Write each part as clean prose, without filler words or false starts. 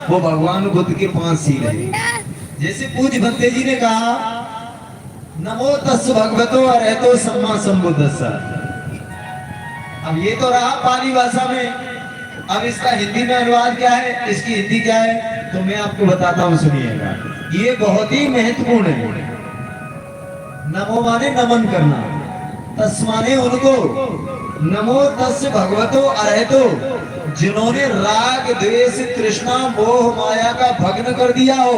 वो भगवान बुद्ध के 5 सील है। जैसे पूज्य भंते जी ने कहा, नमो तस् भगवतो अरहतो सम्मा संबुद्धस्स। अब ये तो रहा पाली भाषा में, अब इसका हिंदी में अनुवाद क्या है, इसकी हिंदी क्या है, तो मैं आपको बताता हूं, सुनिएगा। ये बहुत ही महत्वपूर्ण है। नमो माने नमन करना, तस् माने उनको, नमो तस् भगवतो अरहतो, जिन्होंने राग द्वेष तृष्णा मोह माया का भग्न कर दिया हो।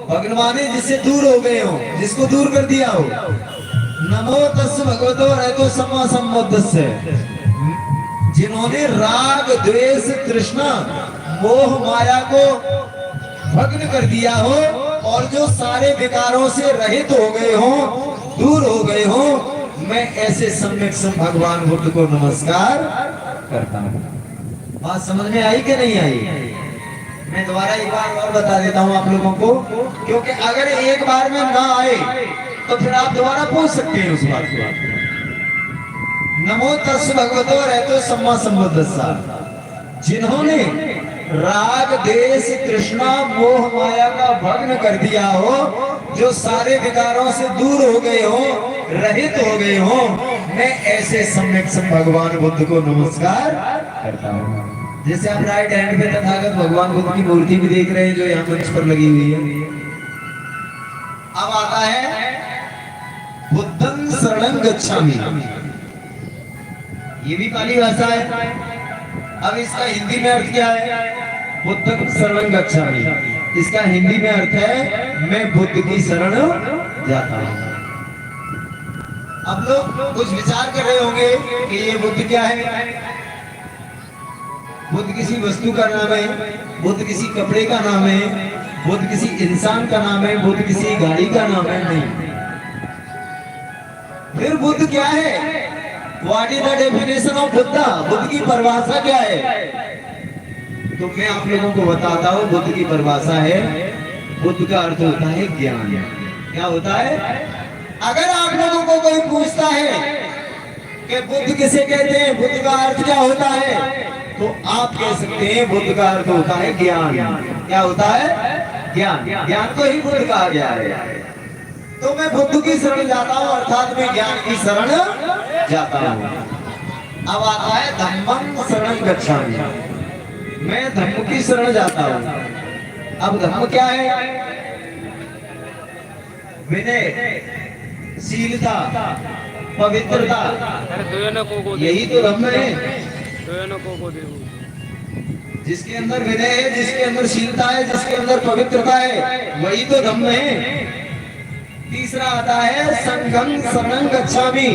भग्न माने जिससे दूर हो गए हो, जिसको दूर कर दिया हो। नमो तस् भगवतो अरहतो सम्मा संबुद्धस्स, जिन्होंने राग द्वेष तृष्णा मोह माया को भग्न कर दिया हो और जो सारे विकारों से रहित हो गए हो, दूर हो गए हो, मैं ऐसे सम्यक सम भगवान बुद्ध को नमस्कार करता हूँ। बात समझ में आई कि नहीं आई? मैं दोबारा एक बार और बता देता हूँ आप लोगों को, क्योंकि अगर एक बार में ना आए तो फिर आप दोबारा पूछ सकते हैं उस बात को। नमो तस् भगवतो अरहतो सम्मा संबुद्धस्स, जिन्होंने राग देश तृष्णा मोह माया का भग्न कर दिया हो, जो सारे विकारों से दूर हो गए हो, रहित हो गए हो, मैं ऐसे सम्यक सम भगवान बुद्ध को नमस्कार करता हूँ। जैसे आप राइट हैंड पे तथागत भगवान बुद्ध की मूर्ति भी देख रहे हैं, जो यहाँ मंच पर लगी हुई है। अब आता है बुद्धं शरणं गच्छामि, ये भी पाली भाषा है। अब इसका हिंदी में अर्थ क्या है? बुद्धं शरणं गच्छामि, इसका हिंदी में अर्थ है मैं बुद्ध की शरण जाता हूँ। अब लोग कुछ विचार कर रहे होंगे कि ये बुद्ध क्या है। बुद्ध किसी वस्तु का नाम है, बुद्ध किसी कपड़े का नाम है, बुद्ध किसी इंसान का नाम है, बुद्ध किसी गाड़ी का नाम है, नहीं। फिर बुद्ध क्या है? What is the definition of Buddha? Buddha की परिभाषा क्या है? तो मैं आप लोगों को बताता हूँ। बुद्ध की परिभाषा है, बुद्ध का अर्थ होता है ज्ञान। क्या होता है? अगर आप लोगों को कोई पूछता है कि बुद्ध किसे कहते हैं, बुद्ध का अर्थ क्या होता है, तो आप कह सकते हैं बुद्ध का अर्थ होता है ज्ञान। क्या होता है? ज्ञान। ज्ञान को ही बुद्ध कहा गया है। तो मैं बुद्ध की शरण जाता हूँ, अर्थात मैं ज्ञान की शरण जाता हूँ। अब आता है धम्मं शरणं गच्छामि, मैं धम्म की शरण जाता हूँ। अब धम्म क्या है? विनय, शीलता, पवित्रता, यही तो धम्म है। जिसके अंदर विनय है, जिसके अंदर शीलता है, जिसके अंदर पवित्रता है, वही तो धम्म है। तीसरा आता है संघं शरणं गच्छामि,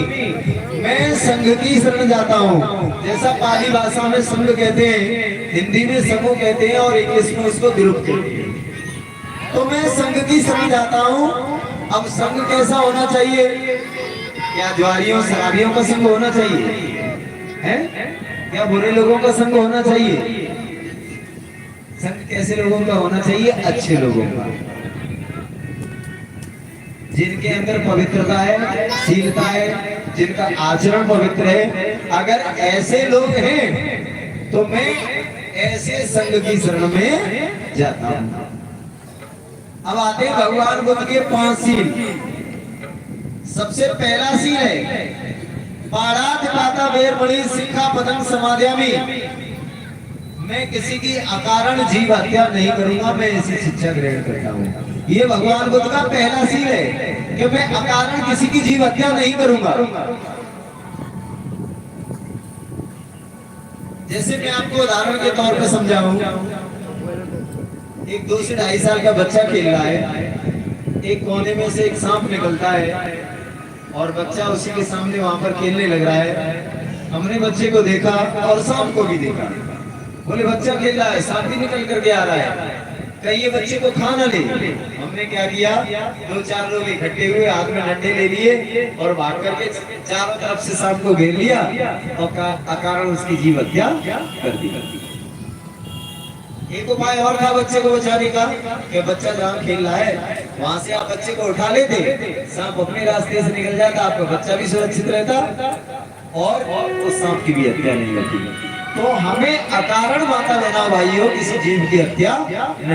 मैं संघ की शरण जाता हूँ। जैसा पाली भाषा में संघ कहते हैं, हिंदी में समूह कहते हैं और इंग्लिश में उसको ग्रुप कहते हैं। तो मैं संघ की शरण जाता हूँ। अब संघ कैसा होना चाहिए? क्या ज्वारियों शराबियों का संघ होना चाहिए है? क्या बुरे लोगों का संघ होना चाहिए? संघ कैसे लोगों का होना चाहिए? अच्छे लोगों का, जिनके अंदर पवित्रता है, शीलता है, जिनका आचरण पवित्र है। अगर ऐसे लोग हैं तो मैं ऐसे संघ की शरण में जाता हूं। अब आते हैं भगवान बुद्ध के 5 सील। सबसे पहला सील है पाणातिपाता वेरमणि सिक्खापदं समादयामि, मैं किसी की अकारण जीव हत्या नहीं करूंगा, मैं ऐसी शिक्षा ग्रहण करता हूँ। ये भगवान बुद्ध का पहला सील है कि मैं अकारण किसी की जीव हत्या नहीं करूंगा। जैसे मैं आपको उदाहरण के तौर पर समझाऊं, एक 2 से 2.5 साल का बच्चा खेल रहा है, एक कोने में से एक सांप निकलता है और बच्चा उसी के सामने वहां पर खेलने लग रहा है। हमने बच्चे को देखा और सांप को भी देखा। बोले बच्चा खेल रहा है, सांप भी निकल करके आ रहा है, कहीं ये बच्चे को खा ना ले। हमने क्या किया, 2-4 लोग इकट्ठे हुए, हाथ में डंडे ले लिए और भाग करके चारों तरफ से सांप को घेर लिया और अकारण उसकी जीव हत्या कर दी। एक उपाय और था बच्चे को बचाने का कि बच्चा जहाँ खेल रहा है वहां से आप बच्चे को उठा लेते, सांप अपने रास्ते से निकल जाता, आपका बच्चा भी सुरक्षित रहता और उस सांप की भी हत्या नहीं होती। तो हमें अकारण माता लेना भाइयों, किसी जीव की हत्या नहीं।